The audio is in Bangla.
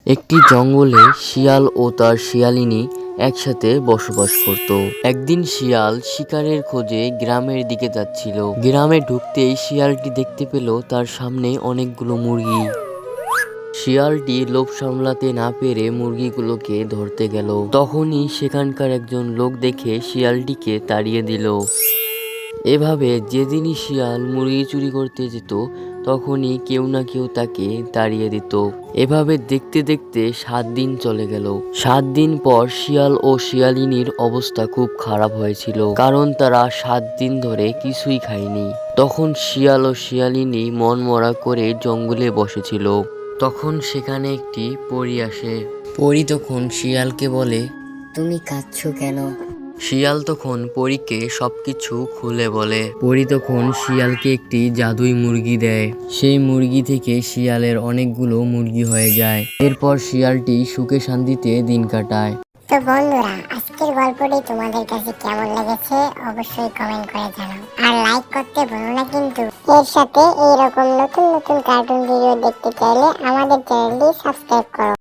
একটি জঙ্গলে শিয়াল ও তার শিয়ালিনী একসাথে বসবাস করত। একদিন শিয়াল শিকারের খোঁজে গ্রামের দিকে যাচ্ছিল। গ্রামে ঢুকতেই শিয়ালটি দেখতে পেল তার সামনে অনেকগুলো মুরগি। শিয়ালটি লোভ সামলাতে না পেরে মুরগিগুলোকে ধরতে গেল। তখনই সেখানকার একজন লোক দেখে শিয়ালটিকে তাড়িয়ে দিল। এভাবে যেদিনই শিয়াল মুরগি চুরি করতে যেত তখনই কেউ না কেউ তাকে তাড়িয়ে দিত। এভাবে দেখতে দেখতে 7 দিন চলে গেল। 7 দিন পর শিয়াল ও শিয়ালিনীর অবস্থা খুব খারাপ হয়েছিল, কারণ তারা 7 দিন ধরে কিছুই খায়নি। তখন শিয়াল ও শিয়ালিনী মনমরা করে জঙ্গলে বসেছিল। তখন সেখানে একটি পরী আসে। পরী তখন শিয়ালকে বলে, তুমি কাঁদছো কেন? শিয়াল তখন পরীকে সবকিছু খুলে বলে। পরী তখন শিয়ালকে একটি জাদুই মুরগি দেয়। সেই মুরগি থেকে শিয়ালের অনেকগুলো মুরগি হয়ে যায়। এরপর শিয়ালটি সুখে শান্তিতে দিন কাটায়। তো বন্ধুরা, আজকের গল্পটি তোমাদের কাছে কেমন লেগেছে অবশ্যই কমেন্ট করে জানাও, আর লাইক করতে ভুলো না কিন্তু। এর সাথে এইরকম নতুন নতুন কার্টুন ভিডিও দেখতে চাইলে আমাদের চ্যানেলটি সাবস্ক্রাইব করো।